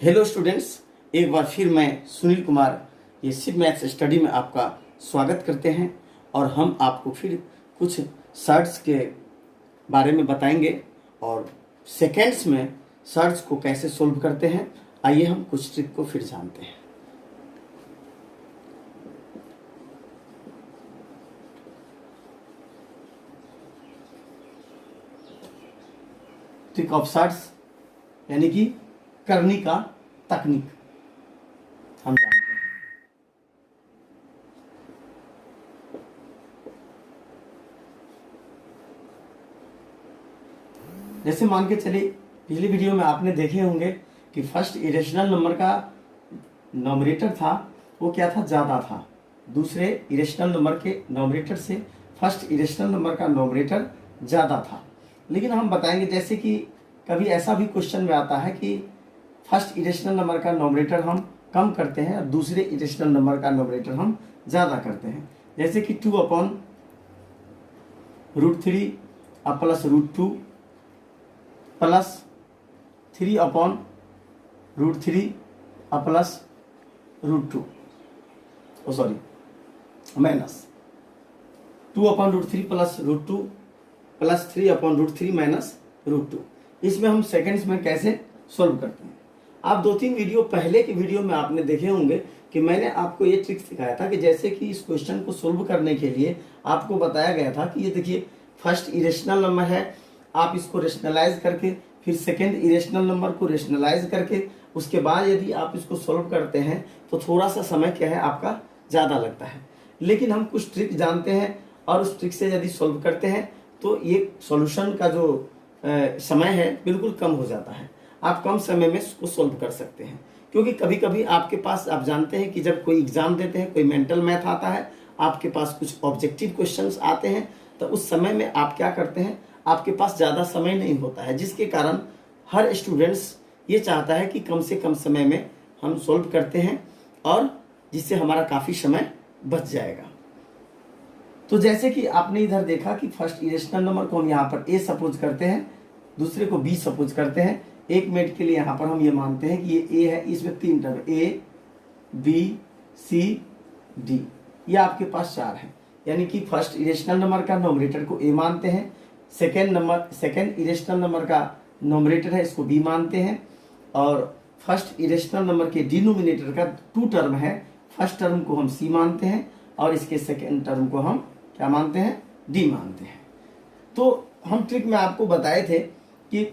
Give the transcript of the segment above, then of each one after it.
Hello students, एक बार फिर मैं सुनील कुमार ये सिप मैथ्स स्टडी में आपका स्वागत करते हैं और हम आपको फिर कुछ सर्ट्स के बारे में बताएंगे और सेकेंड्स में सर्ट्स को कैसे सोल्व करते हैं। आइए हम कुछ ट्रिक को फिर जानते हैं। ट्रिक ऑफ सर्ट्स यानी कि करनी का तकनीक हम जानते हैं। जैसे मान के चलिए, पिछली वीडियो में आपने देखे होंगे कि फर्स्ट इरेशनल नंबर का नॉमिनेटर था वो क्या था, ज़्यादा था। दूसरे इरेशनल नंबर के नॉमिनेटर से फर्स्ट इरेशनल नंबर का नॉमिनेटर ज़्यादा था। लेकिन हम बताएंगे जैसे कि कभी ऐसा भी क्वेश्चन में आता है कि फर्स्ट इरेशनल नंबर का नॉमिनेटर हम कम करते हैं और दूसरे इरेशनल नंबर का नॉमिनेटर हम ज़्यादा करते हैं। जैसे कि 2/√3 plus √2 plus 3/√3 plus √2 minus 2/√3 plus √2 plus 3/√3 minus √2। इसमें हम सेकेंड्स में कैसे सोल्व करते हैं। आप 2-3 वीडियो पहले की वीडियो में आपने देखे होंगे कि मैंने आपको ये ट्रिक सिखाया था कि जैसे कि इस क्वेश्चन को सोल्व करने के लिए आपको बताया गया था कि ये देखिए फर्स्ट इरेशनल नंबर है, आप इसको रेशनलाइज करके फिर सेकेंड इरेशनल नंबर को रेशनलाइज करके उसके बाद यदि आप इसको सोल्व करते हैं तो थोड़ा सा समय क्या है आपका ज़्यादा लगता है। लेकिन हम कुछ ट्रिक जानते हैं और उस ट्रिक से यदि सोल्व करते हैं तो ये सॉल्यूशन का जो समय है बिल्कुल कम हो जाता है। आप कम समय में उसको सोल्व कर सकते हैं, क्योंकि कभी कभी आपके पास, आप जानते हैं कि जब कोई एग्जाम देते हैं, कोई मेंटल मैथ आता है, आपके पास कुछ ऑब्जेक्टिव क्वेश्चंस आते हैं, तो उस समय में आप क्या करते हैं, आपके पास ज़्यादा समय नहीं होता है, जिसके कारण हर स्टूडेंट्स ये चाहता है कि कम से कम समय में हम सोल्व करते हैं और जिससे हमारा काफ़ी समय बच जाएगा। तो जैसे कि आपने इधर देखा कि फर्स्ट इरेशनल नंबर को हम यहाँ पर ए सपोज करते हैं, दूसरे को बी सपोज करते हैं। एक मिनट के लिए यहाँ पर हम ये मानते हैं कि ये ए है, इसमें 3 term A B C D, ये आपके पास 4 है। यानी कि फर्स्ट इरेशनल नंबर का नॉमिनेटर को ए मानते हैं, सेकेंड इरेशनल नंबर का नॉमिनेटर है इसको बी मानते हैं, और फर्स्ट इरेशनल नंबर के डिनोमिनेटर का 2 टर्म है, फर्स्ट टर्म को हम सी मानते हैं और इसके सेकेंड टर्म को हम क्या मानते हैं, डी मानते हैं। तो हम ट्रिक में आपको बताए थे कि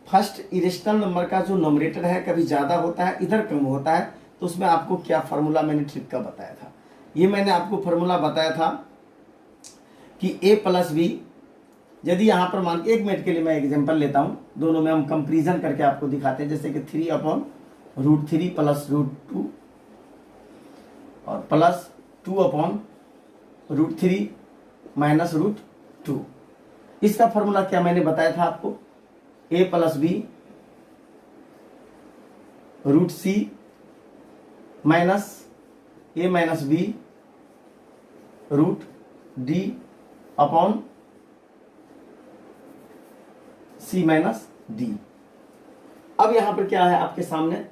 फर्स्ट इरेशनल नंबर का जो नॉमिनेटर है कभी ज़्यादा होता है, इधर कम होता है, तो उसमें आपको क्या फार्मूला मैंने ट्रिक का बताया था। ये मैंने आपको फार्मूला बताया था कि a प्लस बी, यदि यहाँ पर मान, एक मिनट के लिए मैं एग्जांपल लेता हूँ, दोनों में हम कंपेरिजन करके आपको दिखाते हैं। जैसे कि 3/√3 प्लस √2 और प्लस 2/√3 माइनस √2। इसका फार्मूला क्या मैंने बताया था आपको, a plus B √c minus a minus B √d upon c minus d। अब यहां पर क्या है आपके सामने,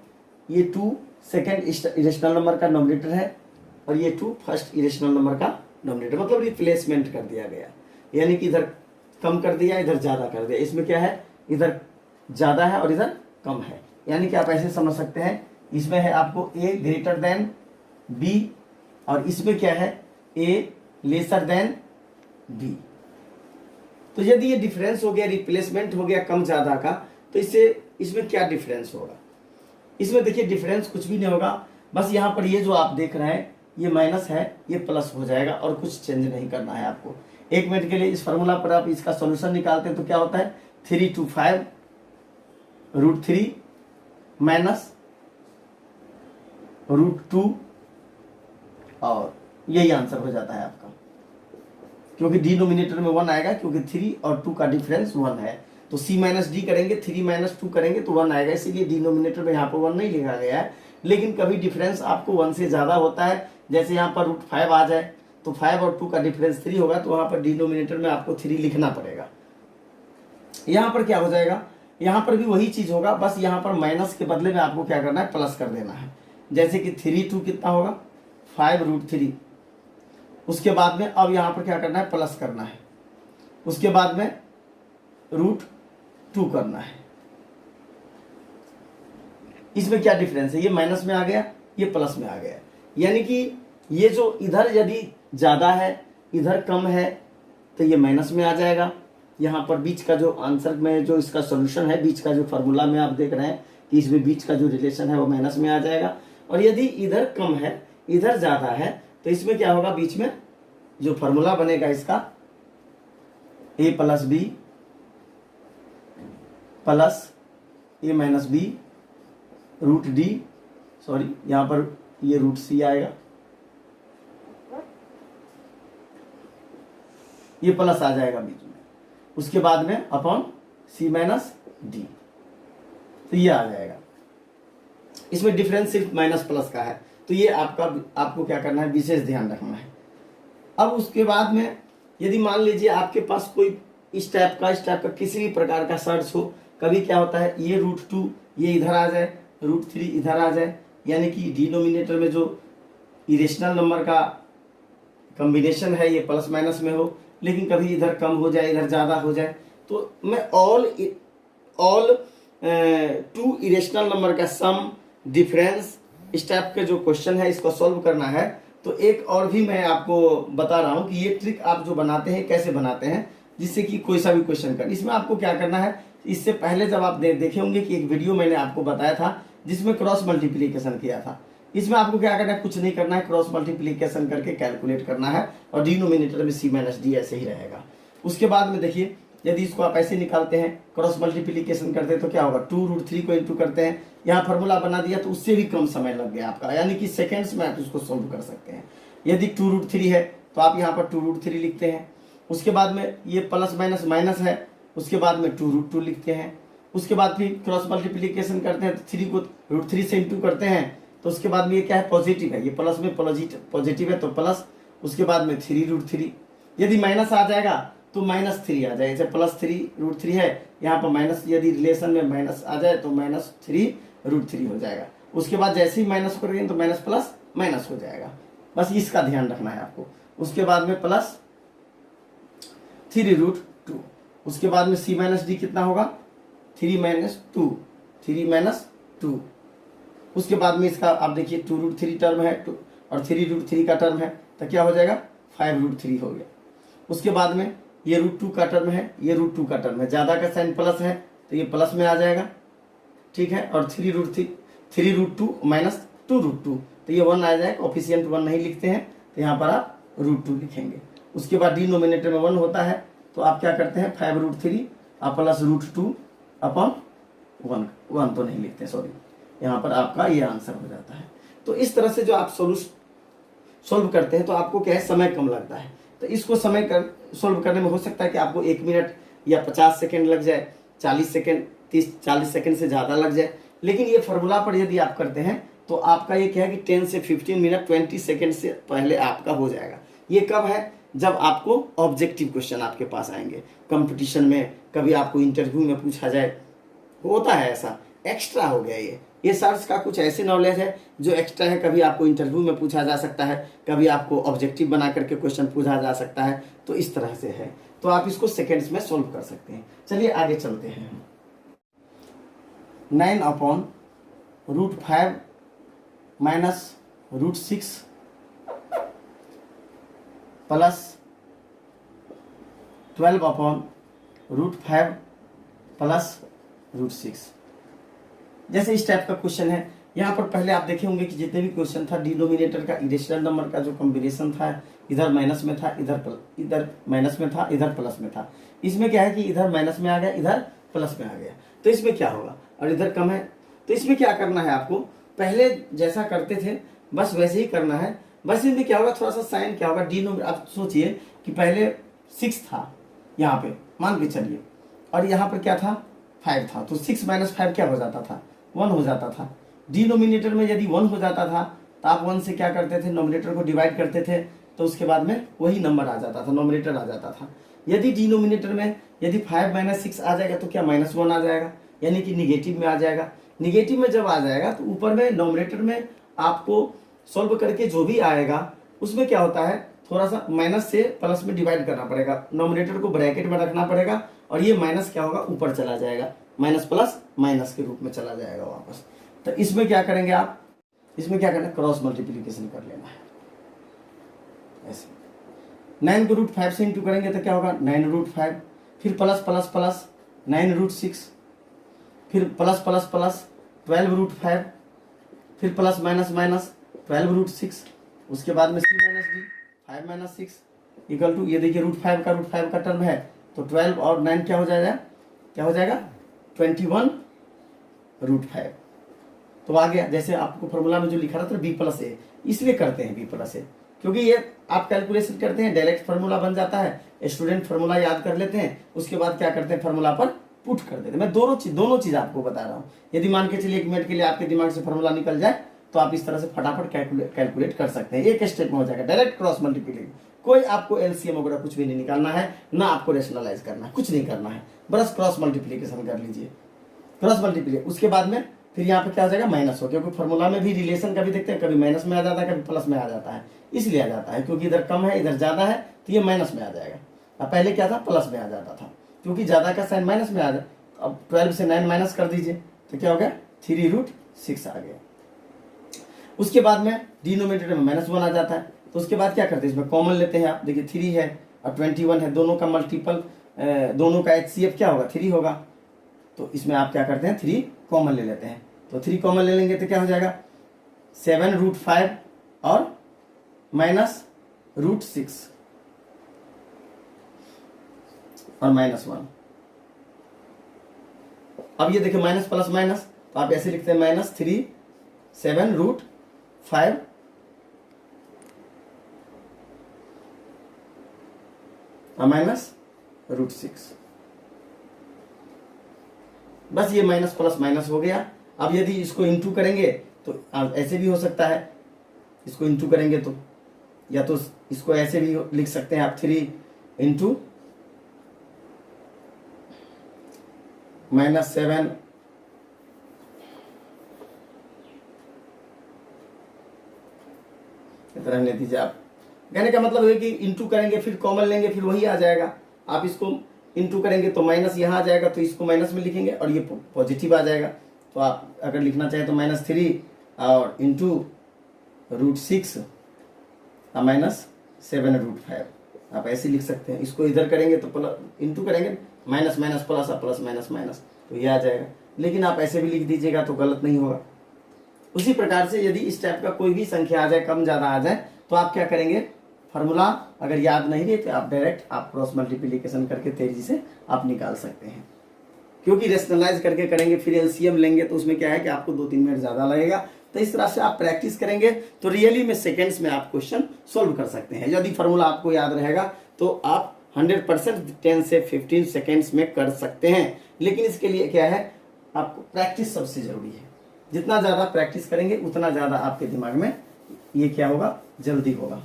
ये 2 सेकेंड इरेशनल नंबर का नॉमिनेटर है और ये 2 फर्स्ट इरेशनल नंबर का नॉमिनेटर, मतलब रिप्लेसमेंट कर दिया गया, यानी कि इधर कम कर दिया, इधर ज्यादा कर दिया। इसमें क्या है, इधर ज्यादा है और इधर कम है। यानी कि आप ऐसे समझ सकते हैं, इसमें है आपको a ग्रेटर देन b और इसमें क्या है, a लेसर देन b। तो यदि ये डिफरेंस हो गया, रिप्लेसमेंट हो गया कम ज्यादा का, तो इसमें क्या डिफरेंस होगा। इसमें देखिए डिफरेंस कुछ भी नहीं होगा, बस यहाँ पर ये जो आप देख रहे हैं ये माइनस है, ये प्लस हो जाएगा और कुछ चेंज नहीं करना है आपको। एक मिनट के लिए इस फार्मूला पर आप इसका सॉल्यूशन निकालते हैं तो क्या होता है, 3 to 5√3 माइनस √2 और यही आंसर हो जाता है आपका, क्योंकि डिनोमिनेटर में 1 आएगा, क्योंकि 3 और 2 का डिफरेंस 1 है। तो c माइनस डी करेंगे, 3 माइनस 2 करेंगे तो 1 आएगा, इसीलिए डिनोमिनेटर में यहाँ पर 1 नहीं लिखा गया है। लेकिन कभी डिफरेंस आपको 1 से ज़्यादा होता है, जैसे यहाँ पर √5 आ जाए तो 5 और 2 का डिफरेंस 3 होगा, तो वहाँ पर डिनोमिनेटर में आपको 3 लिखना पड़ेगा। यहाँ पर क्या हो जाएगा, यहाँ पर भी वही चीज होगा, बस यहाँ पर माइनस के बदले में आपको क्या करना है, प्लस कर देना है। जैसे कि 3/2 कितना होगा, 5√3। उसके बाद में अब यहाँ पर क्या करना है, प्लस करना है। उसके बाद में √2 करना है। इसमें क्या डिफरेंस है, ये माइनस में आ गया, ये प्लस में आ गया। यानी कि ये जो इधर यदि ज्यादा है, इधर कम है, तो ये माइनस में आ जाएगा। यहाँ पर बीच का जो आंसर में जो इसका सॉल्यूशन है, बीच का जो फॉर्मूला में आप देख रहे हैं कि इसमें बीच का जो रिलेशन है वो माइनस में आ जाएगा। और यदि इधर कम है, इधर ज्यादा है, तो इसमें क्या होगा, बीच में जो फॉर्मूला बनेगा इसका a + b plus a - b √d, sorry यहां पर ये √c आएगा, ये प्लस आ जाएगा बीच में। उसके बाद में अपॉन c - d, तो ये आ जाएगा। इसमें डिफरेंस सिर्फ माइनस प्लस का है, तो ये आपको क्या करना है, विशेष ध्यान रखना है। अब उसके बाद में यदि मान लीजिए आपके पास कोई इस टाइप का किसी भी प्रकार का सर्च हो, कभी क्या होता है, ये √2 ये इधर आ जाए, √3 इधर आ जाए, यानी कि डिनोमिनेटर में जो इरेशनल नंबर का कॉम्बिनेशन है ये प्लस माइनस में हो, लेकिन कभी इधर कम हो जाए, इधर ज्यादा हो जाए, तो मैं ऑल 2 इरेशनल नंबर का सम, डिफरेंस, इस टाइप के जो क्वेश्चन है इसको सॉल्व करना है। तो एक और भी मैं आपको बता रहा हूं कि ये ट्रिक आप जो बनाते हैं कैसे बनाते हैं, जिससे कि कोई सा भी क्वेश्चन कर, इसमें आपको क्या करना है, इससे पहले जब आप देखे होंगे कि एक वीडियो मैंने आपको बताया था जिसमें क्रॉस मल्टीप्लीकेशन किया था। इसमें आपको क्या करना है, कुछ नहीं करना है, क्रॉस मल्टीप्लीकेशन करके कैलकुलेट करना है और डिनोमिनेटर में c - d ऐसे ही रहेगा। उसके बाद में देखिए, यदि इसको आप ऐसे निकालते हैं, क्रॉस मल्टीप्लीकेशन करते हैं तो क्या होगा, 2√3 को इंटू करते हैं, यहाँ फॉर्मूला बना दिया, तो उससे भी कम समय लग गया आपका, यानी कि सेकेंड्स में आप इसको सोल्व कर सकते हैं। यदि 2√3 है तो आप यहाँ पर 2√3 लिखते हैं। उसके बाद में ये प्लस माइनस माइनस है, उसके बाद में 2√2 लिखते हैं। उसके बाद फिर क्रॉस मल्टीप्लीकेशन करते हैं तो 3 को √3 से इंटू करते हैं, तो उसके बाद में ये क्या है, पॉजिटिव है, ये प्लस में पॉजिटिव है तो प्लस। उसके बाद में 3√3, यदि माइनस आ जाएगा तो -3 आ जाए, जैसे +3√3 है, यहाँ पर माइनस, यदि रिलेशन में माइनस आ जाए तो -3√3 हो जाएगा। उसके बाद जैसे ही माइनस करेंगे तो माइनस प्लस माइनस हो जाएगा, बस इसका ध्यान रखना है आपको। उसके बाद में प्लस 3√2, उसके बाद में c - d कितना होगा, 3 - 2। उसके बाद में इसका आप देखिए 2√3 टर्म है और 3√3 का टर्म है, तो क्या हो जाएगा, 5√3 हो गया। उसके बाद में ये √2 का टर्म है, ये √2 का टर्म है, ज्यादा का साइन प्लस है तो ये प्लस में आ जाएगा, ठीक है। और 3√2 - 2√2, तो ये 1 आ जाएगा, कोफिशिएंट 1 नहीं लिखते हैं तो यहाँ पर आप √2 लिखेंगे। उसके बाद डिनोमिनेटर में 1 होता है तो आप क्या करते हैं, 5√3 प्लस √2 अपॉन 1 तो नहीं लिखते, सॉरी, यहाँ पर आपका ये आंसर हो जाता है। तो इस तरह से जो आप सोल्व करते हैं तो आपको क्या है, समय कम लगता है। तो इसको सोल्व करने में हो सकता है कि आपको 1 मिनट या 50 सेकेंड लग जाए, 40 सेकेंड 40 सेकेंड से ज़्यादा लग जाए, लेकिन ये फॉर्मूला पर यदि आप करते हैं तो आपका ये क्या है कि 10 से 15 मिनट 20 सेकेंड से पहले आपका हो जाएगा। ये कब है, जब आपको ऑब्जेक्टिव क्वेश्चन आपके पास आएंगे, कंपटीशन में, कभी आपको इंटरव्यू में पूछा जाए, होता है ऐसा, एक्स्ट्रा हो गया ये सर्च का कुछ ऐसे नॉलेज है जो एक्स्ट्रा है, कभी आपको इंटरव्यू में पूछा जा सकता है, कभी आपको ऑब्जेक्टिव बना करके क्वेश्चन पूछा जा सकता है, तो इस तरह से है, तो आप इसको सेकेंड्स में सोल्व कर सकते हैं। चलिए आगे चलते हैं। 9/√5 - √6 प्लस 12/√5 प्लस √6, जैसे इस टाइप का क्वेश्चन है। यहाँ पर पहले आप देखे होंगे कि जितने भी क्वेश्चन था, डिनोमिनेटर का इरेशनल नंबर का जो कॉम्बिनेशन था, इधर माइनस में था, इधर माइनस में था, इधर प्लस में था। इसमें क्या है कि इधर माइनस में आ गया, इधर प्लस में आ गया, तो इसमें क्या होगा, और इधर कम है, तो इसमें क्या करना है आपको, पहले जैसा करते थे बस वैसे ही करना है। बस इसमें क्या होगा, थोड़ा सा साइन क्या होगा, डिनोमिनेटर, आप सोचिए कि पहले 6 था यहाँ पे, मान के चलिए, और यहाँ पर क्या था, 5 था, तो 6 - 5 क्या हो जाता था, 1 हो जाता था। डिनोमिनेटर में यदि 1 हो जाता था तो आप 1 से क्या करते थे, नोमिनेटर को डिवाइड करते थे, तो उसके बाद में वही नंबर आ जाता था, नोमिनेटर आ जाता था। यदि डिनोमिनेटर में यदि 5 - 6 आ जाएगा तो क्या -1 आ जाएगा, यानी कि निगेटिव में आ जाएगा। निगेटिव में जब आ जाएगा तो ऊपर में नॉमिनेटर में आपको सॉल्व करके जो भी आएगा उसमें क्या होता है, थोड़ा सा माइनस से प्लस में डिवाइड करना पड़ेगा, नॉमिनेटर को ब्रैकेट में रखना पड़ेगा और ये माइनस क्या होगा, ऊपर चला जाएगा, माइनस प्लस माइनस के रूप में चला जाएगा वापस। तो इसमें क्या करेंगे आप, इसमें क्या करना है, क्रॉस मल्टीप्लीकेशन कर लेना है ऐसे। 9 को √5 से इंटू करेंगे तो क्या होगा, 9√5, फिर प्लस प्लस प्लस 9√6, फिर प्लस प्लस प्लस 12√5, फिर प्लस माइनस माइनस 12√6, उसके बाद में c minus D 5 minus 6 equal to, ये देखिए √5 का टर्म है तो 12 और 9 क्या हो जाएगा, 21√5। तो आ गया, जैसे आपको फॉर्मूला में जो लिखा रहता है b+a, इसलिए करते हैं b+a क्योंकि ये आप कैलकुलेशन करते हैं डायरेक्ट फार्मूला बन जाता है, स्टूडेंट फार्मूला याद कर लेते हैं, उसके बाद क्या करते हैं फार्मूला पर पुट कर देते हैं। मैं दोनों चीज आपको बता रहा हूँ। यदि मान के चलिए 1 मिनट के लिए आपके दिमाग से फार्मूला निकल जाए तो आप इस तरह से फटाफट कैलकुलेट कर सकते हैं, एक स्टेप में हो जाएगा, डायरेक्ट क्रॉस मल्टीप्लिकेशन। कोई आपको एलसीएम वगैरह कुछ भी नहीं निकालना है, ना आपको रेशनलाइज करना है, कुछ नहीं करना है, बस क्रॉस मल्टीप्लिकेशन कर लीजिए, क्रॉस मल्टीप्लिकेशन। उसके बाद में फिर यहाँ पे क्या हो जाएगा, माइनस हो, क्योंकि फॉर्मूला में भी रिलेशन कभी देखते हैं, कभी माइनस में आ जाता है, कभी प्लस में आ जाता है, इसलिए आ जाता है क्योंकि इधर कम है इधर ज्यादा है तो ये माइनस में आ जाएगा। अब पहले क्या था, प्लस में आ जाता था, क्योंकि ज्यादा का साइन माइनस में आ जाए। अब 12 से 9 माइनस कर दीजिए तो क्या हो गया, 3√6 आ गया। उसके बाद में डिनोमिनेटर में -1 आ जाता है, तो उसके बाद क्या करते हैं, इसमें कॉमन लेते हैं आप, देखिए 3 है और 21 है, दोनों का मल्टीपल, दोनों का HCF क्या होगा, 3 होगा, तो इसमें आप क्या करते हैं 3 कॉमन ले लेते हैं। तो 3 कॉमन ले लेंगे तो क्या हो जाएगा, 7√5 और -√6 और -1। अब ये देखिए माइनस प्लस माइनस, तो आप ऐसे लिखते हैं -3 7√5 और -√6। बस ये माइनस प्लस माइनस हो गया। अब यदि इसको इंटू करेंगे तो ऐसे भी हो सकता है, इसको इंटू करेंगे तो, या तो इसको ऐसे भी लिख सकते हैं आप, 3 इंटू -7 रहने दीजिए। आप कहने का मतलब है कि इंटू करेंगे फिर कॉमन लेंगे फिर वही आ जाएगा। आप इसको इंटू करेंगे तो माइनस यहाँ आ जाएगा, तो इसको माइनस में लिखेंगे और ये पॉजिटिव आ जाएगा। तो आप अगर लिखना चाहें तो -3 और इंटू √6 और -7√5 आप ऐसे लिख सकते हैं। इसको इधर करेंगे तो प्लस इंटू करेंगे, माइनस माइनस प्लस और प्लस माइनस माइनस, तो ये आ जाएगा। लेकिन आप ऐसे भी लिख दीजिएगा तो गलत नहीं होगा। उसी प्रकार से यदि इस टाइप का कोई भी संख्या आ जाए, कम ज्यादा आ जाए, तो आप क्या करेंगे, फार्मूला अगर याद नहीं रहे तो आप डायरेक्ट आप क्रॉस मल्टीप्लिकेशन करके तेजी से आप निकाल सकते हैं। क्योंकि रेशनलाइज करके करेंगे फिर एलसीएम लेंगे तो उसमें क्या है कि आपको 2-3 मिनट ज्यादा लगेगा। तो इस तरह से आप प्रैक्टिस करेंगे तो रियली में सेकेंड्स में आप क्वेश्चन सोल्व कर सकते हैं। यदि फार्मूला आपको याद रहेगा तो आप 100% 10 से 15 सेकेंड्स में कर सकते हैं। लेकिन इसके लिए क्या है, आपको प्रैक्टिस सबसे जरूरी है। जितना ज्यादा प्रैक्टिस करेंगे उतना ज्यादा आपके दिमाग में ये क्या होगा, जल्दी होगा।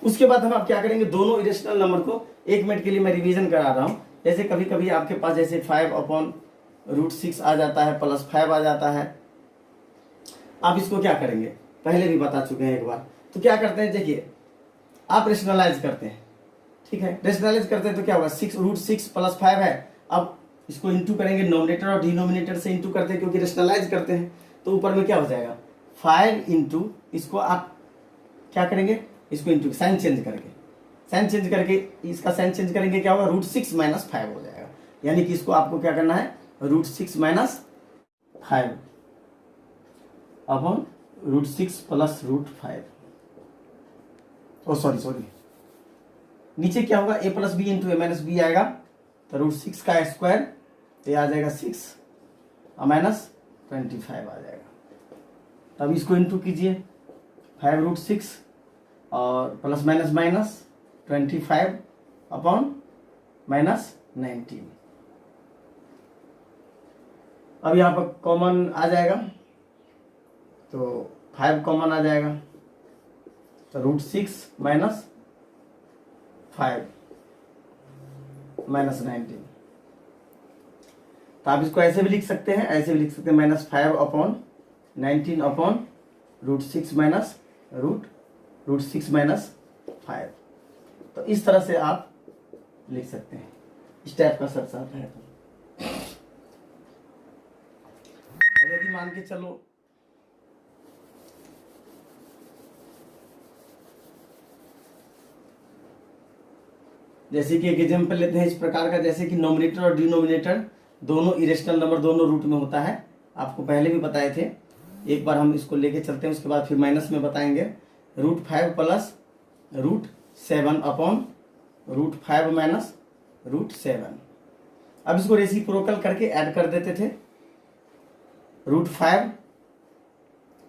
उसके बाद हम आप क्या करेंगे, दोनों इरेशनल नंबर को 1 मिनट के लिए मैं रिवीजन करा रहा हूं। जैसे कभी कभी आपके पास जैसे 5/√6 आ जाता है, +5 आ जाता है। आप इसको क्या करेंगे, पहले भी बता चुके हैं एक बार। तो क्या करते हैं, देखिए आप रेशनलाइज करते हैं, ठीक है, रेशनलाइज करते हैं तो क्या होगा, √6 + 5 है। अब इसको इंटू करेंगे, नॉमिनेटर और डिनोमिनेटर से इंटू करते हैं क्योंकि रेशनलाइज करते हैं। तो ऊपर में क्या हो जाएगा, 5 इंटू, इसको आप क्या करेंगे, इसको इंटू साइन चेंज करके इसका साइन चेंज करेंगे, क्या होगा, √6 - 5 हो जाएगा। यानी कि इसको आपको क्या करना है, √6 - 5 अपॉन √6 + √5। ओ सॉरी, नीचे क्या होगा, a + b into a - b आएगा, तो √6 का स्क्वायर तो आ जाएगा 6 और -25 आ जाएगा। तब इसको इंटू कीजिए, 5√6 और प्लस माइनस माइनस 25 अपॉन -19। अब यहाँ पर कॉमन आ जाएगा तो 5 कॉमन आ जाएगा, तो √6 - 5 माइनस 19। तो आप इसको ऐसे भी लिख सकते हैं, ऐसे भी लिख सकते हैं, -5 अपॉन 19 अपॉन √6 माइनस √6 माइनस 5। तो इस तरह से आप लिख सकते हैं, इस टाइप का सर्च आता है। तो यदि मान के चलो जैसे कि एक एग्जाम्पल लेते हैं इस प्रकार का, जैसे कि नोमिनेटर और डिनोमिनेटर दोनों इरेशनल नंबर दोनों रूट में होता है, आपको पहले भी बताए थे। एक बार हम इसको लेके चलते हैं, उसके बाद फिर माइनस में बताएंगे। √5 प्लस √7 अपॉन √5 माइनस √7। अब इसको रेसिप्रोकल करके ऐड कर देते थे। √5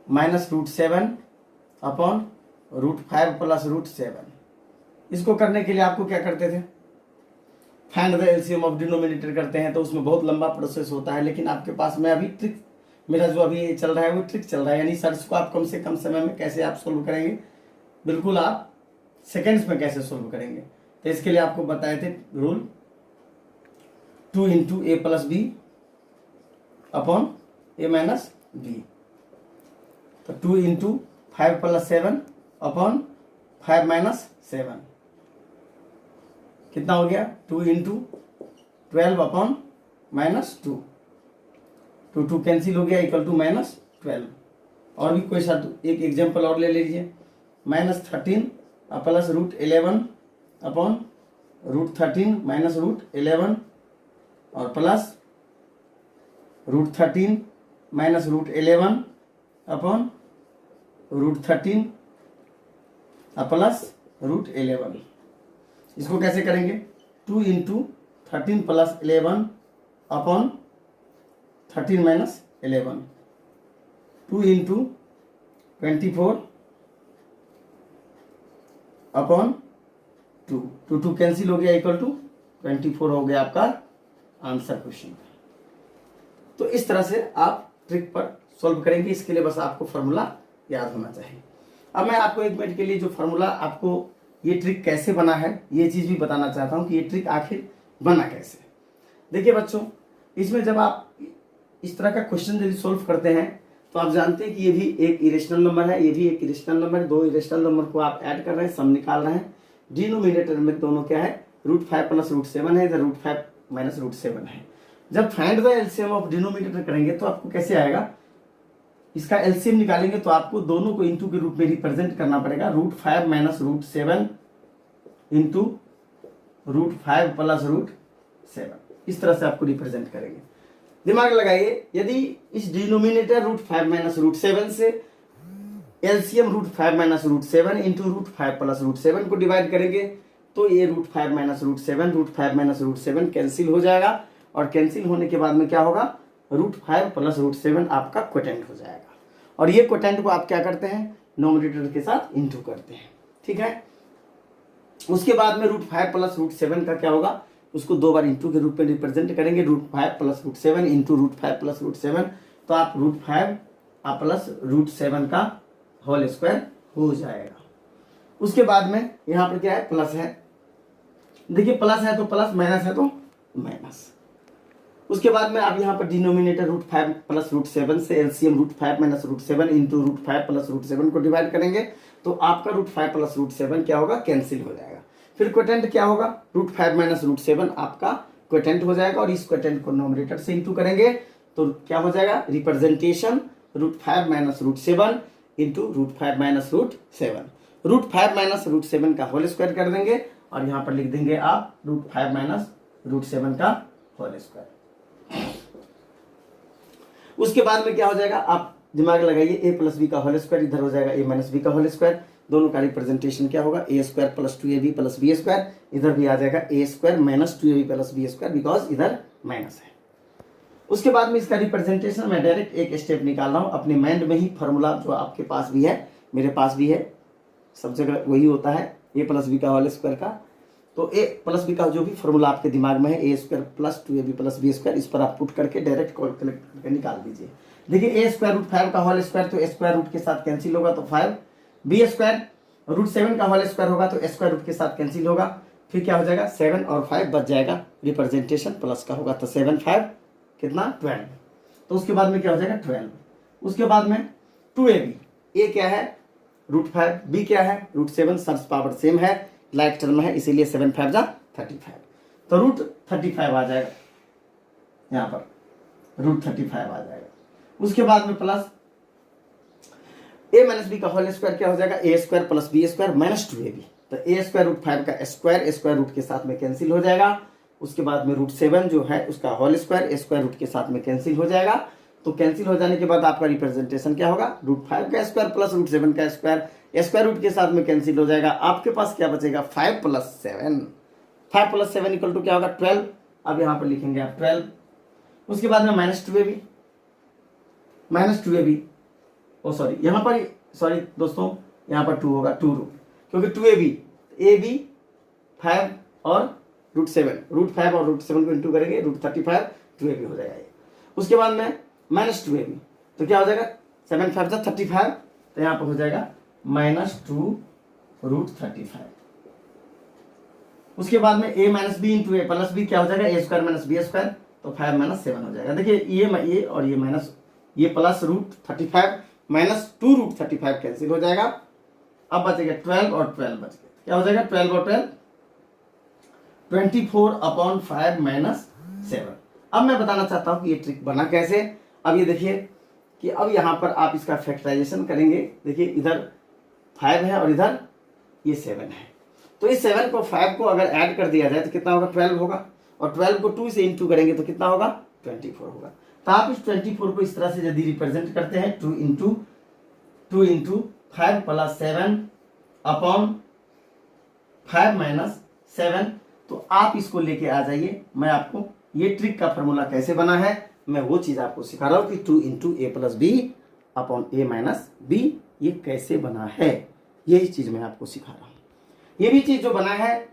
माइनस √7 अपॉन √5 प्लस √7। इसको करने के लिए आपको क्या करते थे, find the LCM of denominator करते हैं, तो उसमें बहुत लंबा प्रोसेस होता है। लेकिन आपके पास में अभी ट्रिक, मेरा जो अभी चल रहा है वो ट्रिक चल रहा है, यानी सर्च को आप कम से कम समय में कैसे आप सोल्व करेंगे, बिल्कुल आप सेकेंड्स में कैसे सोल्व करेंगे। तो इसके लिए आपको बताए थे rule 2 × a + b upon a minus b। तो 2 × 5 + 7 अपॉन 5 माइनस 7 कितना हो गया, 2 × 12 अपॉन -2। 2 कैंसिल हो गया, इक्वल टू -12। और भी कोई सा एक एग्जाम्पल और ले लीजिए, -13 प्लस √11 अपॉन √13 माइनस √11 और प्लस √13 माइनस √11 अपॉन √13 प्लस √11। इसको कैसे करेंगे, 2 × 13 + 11 अपॉन 13 माइनस 11, 2 × 24 अपॉन 2, 2 कैंसिल हो गया, इक्वल टू 24 हो गया आपका आंसर क्वेश्चन। तो इस तरह से आप ट्रिक पर सॉल्व करेंगे। इसके लिए बस आपको फॉर्मूला याद होना चाहिए। अब मैं आपको 1 मिनट के लिए जो फॉर्मूला, आपको ये ट्रिक कैसे बना है ये चीज भी बताना चाहता हूं कि ये ट्रिक आखिर बना कैसे। देखिए बच्चों, इसमें जब आप इस तरह का क्वेश्चन यदि सोल्व करते हैं तो आप जानते हैं कि ये भी एक इरेशनल नंबर है, ये भी एक इरेशनल नंबर है। 2 इरेशनल नंबर को आप ऐड कर रहे हैं, सम निकाल रहे हैं। डिनोमिनेटर में दोनों क्या है, √5 + √7 है, इधर √5 माइनस √7 है। जब find the LCM of denominator करेंगे तो आपको कैसे आएगा, इसका एलसीएम निकालेंगे तो आपको दोनों को इंटू के रूप में रिप्रेजेंट करना पड़ेगा। √5 माइनस √7 इंटू √5 प्लस √7, इस तरह से आपको रिप्रेजेंट करेंगे। दिमाग लगाइए, यदि इस डिनोमिनेटर √5 माइनस √7 से एलसीएम √5 माइनस √7 इंटू √5 प्लस √7 को डिवाइड करेंगे तो ये √5 माइनस √7 √5 माइनस √7 कैंसिल हो जाएगा, और कैंसिल होने के बाद में क्या होगा, √5 प्लस √7 आपका क्वोटेंट हो जाएगा। और ये क्वोटेंट को आप क्या करते हैं, नोमिनेटर के साथ इंटू करते हैं, ठीक है। उसके बाद में √5 प्लस √7 का क्या होगा, उसको 2 बार इंटू के रूप में रिप्रेजेंट करेंगे। √5 प्लस √7 इंटू √5 प्लस √7, तो आप √5 प्लस √7 का होल स्क्वायर हो जाएगा। उसके बाद में यहाँ पर क्या है, प्लस है। देखिए प्लस है तो प्लस, माइनस है तो माइनस। उसके बाद में आप यहाँ पर डिनोमिनेटर √5 प्लस √7 से एलसीएम √5 माइनस √7 इंटू √5 प्लस √7 को डिवाइड करेंगे तो आपका √5 प्लस √7 क्या होगा, कैंसिल हो जाएगा। फिर क्वोटेंट क्या होगा, √5 माइनस √7 आपका क्वोटेंट हो जाएगा, और इस क्वोटेंट को नोमिनेटर से इंटू करेंगे तो क्या हो जाएगा, representation √5 minus √7 into √5 minus √7। √5 minus √7 का होल स्क्वायर कर देंगे, और यहाँ पर लिख देंगे आप √5 माइनस √7 का होल स्क्वायर। उसके बाद में क्या हो जाएगा, आप दिमाग लगाइए, a प्लस बी का होल स्क्वायर इधर हो जाएगा a माइनस बी का होल स्क्वायर। दोनों का रिप्रेजेंटेशन क्या होगा, a square plus 2ab plus B square, इधर भी आ जाएगा a square minus 2ab plus B square, because इधर माइनस है। उसके बाद में इसका रिप्रेजेंटेशन मैं डायरेक्ट एक स्टेप निकाल रहा हूं अपने माइंड में ही। फॉर्मूला जो आपके पास भी है, मेरे पास भी है, सब जगह वही होता है, a प्लस बी का होल स्क्वायर का। तो a प्लस बी का जो भी फॉर्मूला आपके दिमाग में है, a square plus 2ab plus B square, इस पर आप पुट करके डायरेक्ट कैलकुलेट करके निकाल दीजिए। देखिए a स्क्वायर √5 का होल स्क्वायर तो स्क्वायर रूट के साथ कैंसिल होगा तो 5, b स्क्वायर √7 का होल स्क्वायर होगा तो स्क्वायर रूट के साथ कैंसिल होगा फिर क्या हो जाएगा 7 और 5 बच जाएगा, रिप्रेजेंटेशन प्लस का होगा, तो 7 5 कितना 12। तो उसके बाद में क्या हो जाएगा 12। उसके बाद में 2ab, ए क्या है √5, बी क्या है √7, सर्च पावर सेम है, लाइक टर्म है, इसीलिए 7 5 जा 35, तो √35 आ जाएगा, यहाँ पर √35 आ जाएगा। उसके बाद में प्लस a माइनस बी का होल स्क्वायर क्या हो जाएगा, a square plus B square minus 2ab, तो a स्क्वायर √5 का स्क्वायर रूट के साथ में कैंसिल हो जाएगा। उसके बाद में √7 जो है उसका होल स्क्वायर स्क्वायर रूट के साथ में कैंसिल हो जाएगा। तो कैंसिल हो जाने के बाद आपका रिप्रेजेंटेशन क्या होगा, √5 का स्क्वायर प्लस √7 का स्क्वायर रूट के साथ में कैंसिल हो जाएगा। आपके पास क्या बचेगा 5 + 7, 5 + 7 इक्वल टू क्या होगा 12। अब यहाँ पर लिखेंगे आप 12। उसके बाद में -2ab ओ सॉरी, यहाँ पर सॉरी दोस्तों, यहाँ पर 2 होगा, 2 क्योंकि 2ab 5 और √5 और √7 को इंटू करेंगे √35, 2ab हो जाएगा ये। उसके बाद में -2ab, तो क्या हो जाएगा 7 5 जा 35, तो यहाँ पर हो जाएगा -2 √35। उसके बाद में a minus B into A plus B क्या हो जाएगा, a square minus B square, तो 5 - 7 हो जाएगा। देखिए ये और ये माइनस, ये प्लस √35 माइनस 2 √35 कैंसिल हो जाएगा। अब बचेगा 12 और 12 बच गए, क्या हो जाएगा 12 और 12 24/5 - 7। अब मैं बताना चाहता हूं कि ये ट्रिक बना कैसे। अब ये देखिए कि अब यहां पर आप इसका फैक्टराइजेशन करेंगे। देखिए इधर 5 है और इधर ये 7 है, तो इस 7 को 5 को अगर ऐड कर दिया जाए तो कितना होगा 12 होगा, और 12 को 2 से इंटू करेंगे तो कितना होगा 24 होगा। तो आप इस 24 को इस तरह से यदि रिप्रेजेंट करते हैं 2 इंटू 5 + 7/5 - 7, तो आप इसको लेके आ जाइए। मैं आपको ये ट्रिक का फॉर्मूला कैसे बना है मैं वो चीज आपको सिखा रहा हूं कि 2 इंटू a + b/a - b ये कैसे बना है, यही चीज मैं आपको सिखा रहा हूं। ये भी चीज जो बना है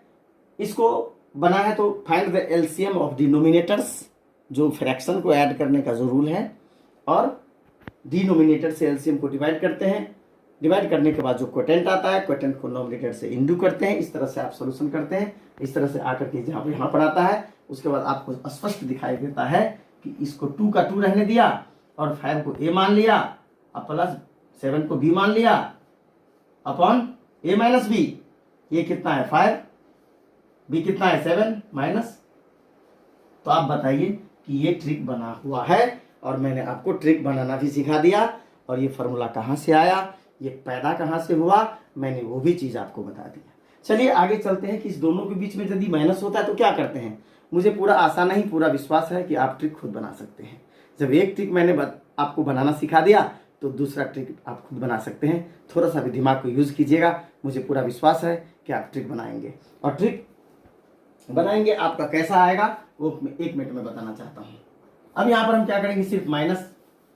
इसको बना है तो find the LCM of denominators, जो फ्रैक्शन को ऐड करने का जो रूल है, और डिनोमिनेटर से एलसीएम को डिवाइड करते हैं, डिवाइड करने के बाद जो क्वोटेंट आता है क्वोटेंट को नोमिनेटर से इंडू करते हैं। इस तरह से आप सोल्यूशन करते हैं। इस तरह से आकर के जहां पर यहाँ पर आता है उसके बाद आपको स्पष्ट दिखाई देता है कि इसको 2 का 2 रहने दिया और 5 को a मान लिया, अब प्लस 7 को b मान लिया अपॉन a माइनस b, ये कितना है 5, b कितना है 7 माइनस। तो आप बताइए कि ये ट्रिक बना हुआ है, और मैंने आपको ट्रिक बनाना भी सिखा दिया, और ये फॉर्मूला कहाँ से आया, ये पैदा कहाँ से हुआ, मैंने वो भी चीज आपको बता दिया। चलिए आगे चलते हैं कि इस दोनों के बीच में यदि माइनस होता है तो क्या करते हैं। मुझे पूरा आशा नहीं पूरा विश्वास है कि आप ट्रिक खुद बना सकते हैं। जब एक ट्रिक मैंने आपको बनाना सिखा दिया तो दूसरा ट्रिक आप खुद बना सकते हैं। थोड़ा सा भी दिमाग को यूज कीजिएगा, मुझे पूरा विश्वास है कि आप ट्रिक बनाएंगे, और ट्रिक बनाएंगे आपका कैसा आएगा वो मैं 1 मिनट में बताना चाहता हूं। अब यहां पर हम क्या करेंगे, सिर्फ माइनस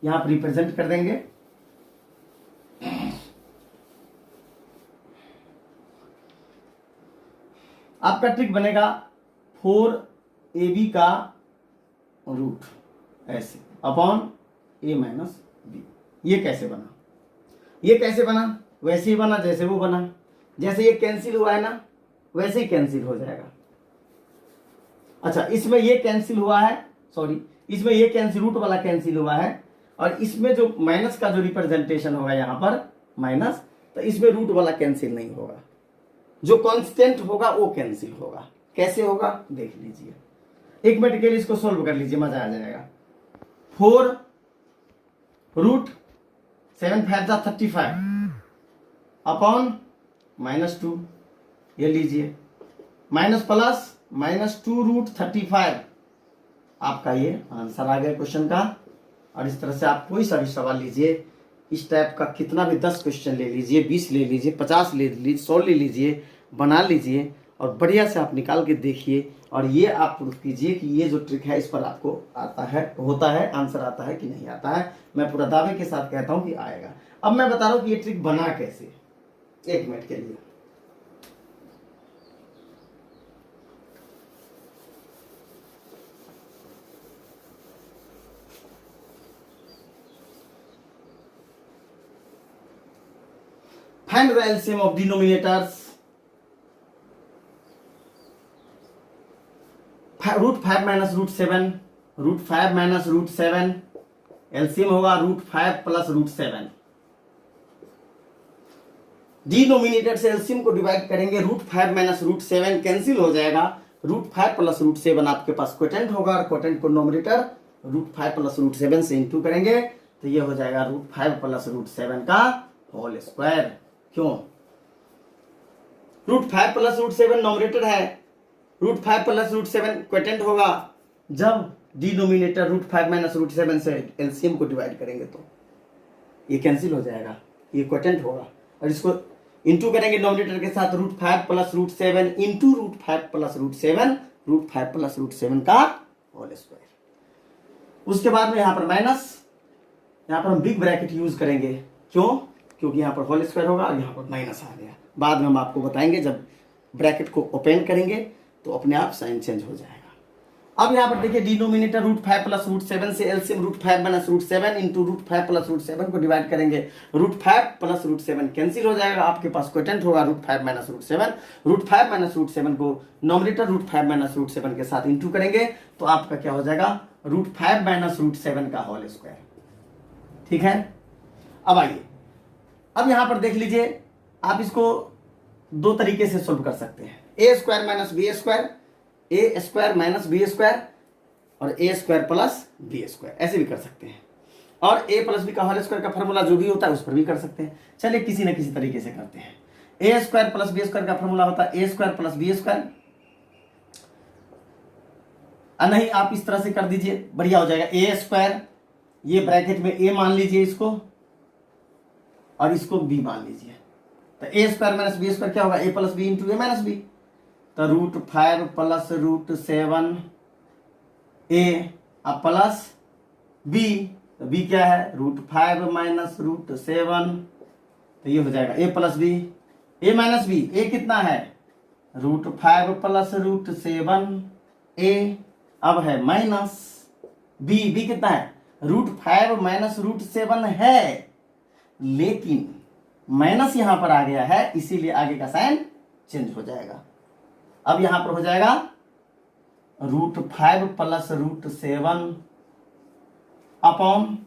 यहां पर रिप्रेजेंट कर देंगे। आपका ट्रिक बनेगा 4ab का रूट ऐसे अपॉन a माइनस b। ये कैसे बना, ये कैसे बना, वैसे ही बना जैसे वो बना। जैसे ये कैंसिल हुआ है ना वैसे ही कैंसिल हो जाएगा। अच्छा इसमें ये कैंसिल हुआ है, सॉरी इसमें ये कैंसिल रूट वाला कैंसिल हुआ है, और इसमें जो माइनस का जो रिप्रेजेंटेशन होगा यहाँ पर माइनस, तो इसमें रूट वाला कैंसिल नहीं होगा, जो कांस्टेंट होगा वो कैंसिल होगा। कैसे होगा देख लीजिए, 1 मिनट के लिए इसको सोल्व कर लीजिए, मजा आ जाएगा। 4 √7 5 जा 35 अपॉन -2, ये लीजिए माइनस प्लस -2 √35, आपका ये आंसर आ गया क्वेश्चन का। और इस तरह से आप कोई सा भी सवाल लीजिए, इस टाइप का कितना भी 10 क्वेश्चन ले लीजिए, 20 ले लीजिए, 50 ले लीजिए, 100 ले लीजिए, बना लीजिए और बढ़िया से आप निकाल के देखिए, और ये आप प्रूफ कीजिए कि ये जो ट्रिक है इस पर आपको आता है, होता है, आंसर आता है कि नहीं आता है। मैं पूरा दावे के साथ कहता हूं कि आएगा। अब मैं बता रहा हूं कि ये ट्रिक बना कैसे, 1 मिनट के लिए। Find the LCM of denominators. √5 minus √7, √5 minus √7, LCM होगा √5 प्लस √7। डिनोमिनेटर से एलसीएम को डिवाइड करेंगे, √5 माइनस √7 कैंसिल हो जाएगा, √5 प्लस √7 आपके पास क्वोटेंट होगा, और क्वोटेंट को नोमिनेटर √5 प्लस √7 से इंटू करेंगे, तो ये हो जाएगा √5 प्लस √7 का होल स्क्वायर। क्यों? √5 प्लस √7 नोमिनेटर है, √5 प्लस √7 क्वोटेंट होगा। जब डिनोमिनेटर √5 माइनस √7 से एलसीएम को डिवाइड करेंगे तो ये कैंसिल हो जाएगा, ये क्वोटेंट होगा, और इसको इंटू करेंगे नोमिनेटर के साथ, √5 प्लस √7 इंटू √5 प्लस √7, √5 प्लस √7 का होल स्क्वायर। उसके बाद में यहाँ पर माइनस, यहाँ पर हम बिग ब्रैकेट यूज करेंगे। क्यों? क्योंकि यहाँ पर होल स्क्वायर होगा और यहाँ पर माइनस आ गया। बाद में हम आपको बताएंगे, जब ब्रैकेट को ओपन करेंगे तो अपने आप साइन चेंज हो जाएगा। अब यहाँ पर देखिए, डिनोमिनेटर √5 प्लस √7 से एलसीएम √5 माइनस √7 इंटू √5 प्लस √7 को डिवाइड करेंगे, √5 प्लस √7 कैंसिल हो जाएगा, आपके पास क्वोटेंट होगा √5 माइनस √7, √5 माइनस √7 को नोमिनेटर √5 माइनस √7 के साथ इंटू करेंगे, तो आपका क्या हो जाएगा, √5 माइनस √7 का होल स्क्वायर। ठीक है, अब आइए, अब यहां पर देख लीजिए, आप इसको दो तरीके से सोल्व कर सकते हैं, ए स्क्वायर माइनस बी स्क्वायर, ए स्क्वायर माइनस बी स्क्वायर, और ए स्क्वायर प्लस बी स्क्वायर, ऐसे भी कर सकते हैं। और ए प्लस बी का होल स्क्वायर का फॉर्मूला जो भी होता है उस पर भी कर सकते हैं। चलिए किसी न किसी तरीके से करते हैं। ए स्क्वायर प्लस बी स्क्वायर का फॉर्मूला होता है ए स्क्वायर प्लस बी स्क्वायर, नहीं आप इस तरह से कर दीजिए, बढ़िया हो जाएगा। ए स्क्वायर, ये ब्रैकेट में ए मान लीजिए इसको, और इसको बी मान लीजिए, तो ए स्क्वायर माइनस बी स्क्वायर क्या होगा, ए प्लस बी इंटू ए माइनस बी, तो √5 प्लस √7 ए अब प्लस बी, तो बी क्या है, √5 माइनस √7, तो ये हो जाएगा ए प्लस बी, ए माइनस बी, ए कितना है, √5 प्लस √7 ए, अब है माइनस बी, बी कितना है, √5 माइनस √7 है, लेकिन माइनस यहां पर आ गया है, इसीलिए आगे का साइन चेंज हो जाएगा। अब यहां पर हो जाएगा √5 plus √7 upon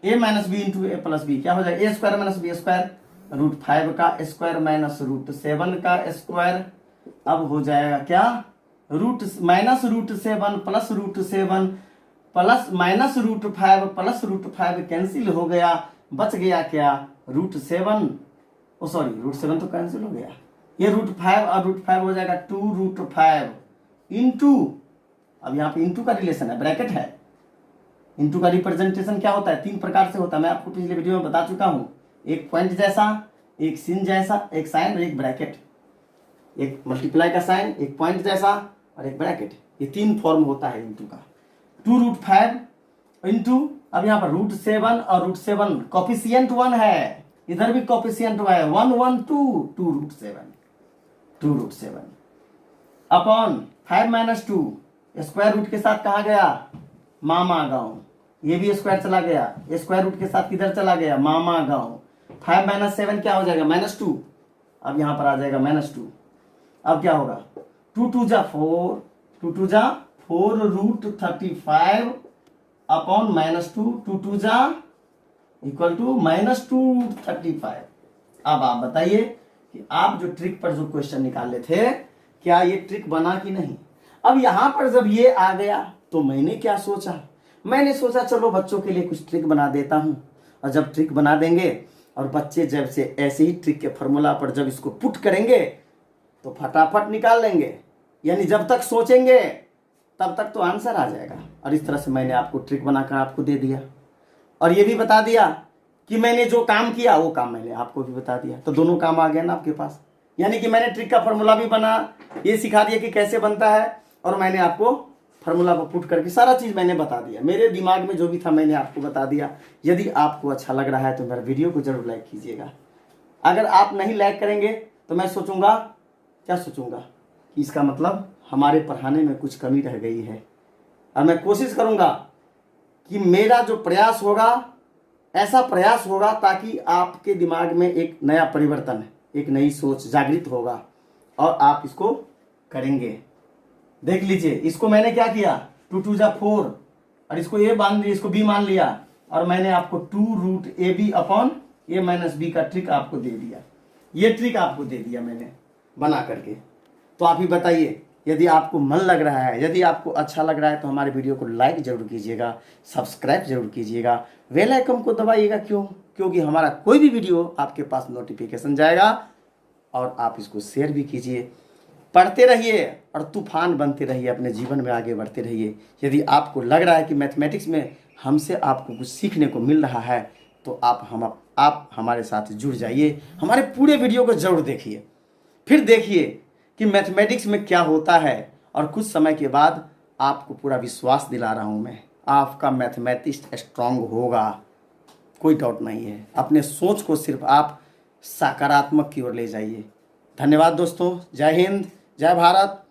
A minus B into A plus B, क्या हो जाएगा, ए स्क्वायर माइनस बी स्क्वायर, √5 का स्क्वायर माइनस √7 का स्क्वायर, अब हो जाएगा क्या, minus √7 plus √7 plus minus √5 plus √5 cancel हो गया, बच गया क्या, √7, सॉरी √7 तो कैंसिल हो गया, ये √5 और √5 हो जाएगा 2√5 इंटू, अब यहाँ पे इंटू का रिलेशन है, ब्रैकेट है। इंटू का रिप्रेजेंटेशन क्या होता है, 3 प्रकार से होता है, मैं आपको पिछले वीडियो में बता चुका हूं, एक पॉइंट जैसा, एक सिन जैसा, एक साइन और एक ब्रैकेट, एक मल्टीप्लाई का साइन, एक पॉइंट जैसा और एक ब्रैकेट, ये 3 फॉर्म होता है इंटू का। 2√5 इंटू, अब यहाँ पर √7 और √7 कॉफिशिएंट 1 है, इधर भी कॉफिशिएंट 1 है, 1 1 2 2√7 अपॉन 5 माइनस 2, स्क्वायर रूट के साथ कहा गया, मामा गांव, ये भी स्क्वायर चला गया, स्क्वायर रूट के साथ किधर चला गया, मामा गांव, 5 माइनस 7 क्या हो जाएगा, -2, अब यहां पर आ जाएगा -2, अब क्या होगा, 2 2 जा 4, 2 2 जा 4 √35 अपॉन -2, 2 2 जा इक्वल टू -235। अब आप बताइए कि आप जो ट्रिक पर जो क्वेश्चन निकाले थे, क्या ये ट्रिक बना कि नहीं। अब यहां पर जब ये आ गया तो मैंने क्या सोचा, मैंने सोचा चलो बच्चों के लिए कुछ ट्रिक बना देता हूं, और जब ट्रिक बना देंगे और बच्चे जब से ऐसे ही ट्रिक के फॉर्मूला पर जब इसको पुट करेंगे तो फटाफट निकाल लेंगे, यानी जब तक सोचेंगे तब तक तो आंसर आ जाएगा। और इस तरह से मैंने आपको ट्रिक बनाकर आपको दे दिया, और ये भी बता दिया कि मैंने जो काम किया वो काम मैंने आपको भी बता दिया, तो दोनों काम आ गया ना आपके पास। यानी कि मैंने ट्रिक का फॉर्मूला भी बना, ये सिखा दिया कि कैसे बनता है, और मैंने आपको फॉर्मूला को पुट करके सारा चीज मैंने बता दिया, मेरे दिमाग में जो भी था मैंने आपको बता दिया। यदि आपको अच्छा लग रहा है तो मेरे वीडियो को जरूर लाइक कीजिएगा। अगर आप नहीं लाइक करेंगे तो मैं सोचूंगा, क्या सोचूंगा, कि इसका मतलब हमारे पढ़ाने में कुछ कमी रह गई है। और मैं कोशिश करूंगा कि मेरा जो प्रयास होगा ऐसा प्रयास होगा ताकि आपके दिमाग में एक नया परिवर्तन, एक नई सोच जागृत होगा और आप इसको करेंगे। देख लीजिए, इसको मैंने क्या किया, 2 2 जा 4 और इसको ए मान लिया, इसको बी मान लिया और मैंने आपको 2√ab upon a minus B का ट्रिक आपको दे दिया। ये ट्रिक आपको दे दिया मैंने बना करके। तो आप ही बताइए, यदि आपको मन लग रहा है, यदि आपको अच्छा लग रहा है तो हमारे वीडियो को लाइक जरूर कीजिएगा, सब्सक्राइब जरूर कीजिएगा, बेल आइकन को दबाइएगा। क्यों? क्योंकि हमारा कोई भी वीडियो आपके पास नोटिफिकेशन जाएगा। और आप इसको शेयर भी कीजिए। पढ़ते रहिए और तूफान बनते रहिए, अपने जीवन में आगे बढ़ते रहिए। यदि आपको लग रहा है कि मैथमेटिक्स में हमसे आपको कुछ सीखने को मिल रहा है तो आप हमारे साथ जुड़ जाइए, हमारे पूरे वीडियो को जरूर देखिए, फिर देखिए कि मैथमेटिक्स में क्या होता है। और कुछ समय के बाद आपको पूरा विश्वास दिला रहा हूँ मैं, आपका मैथमेटिक्स स्ट्रांग होगा, कोई डाउट नहीं है। अपने सोच को सिर्फ आप सकारात्मक की ओर ले जाइए। धन्यवाद दोस्तों, जय हिंद, जय भारत।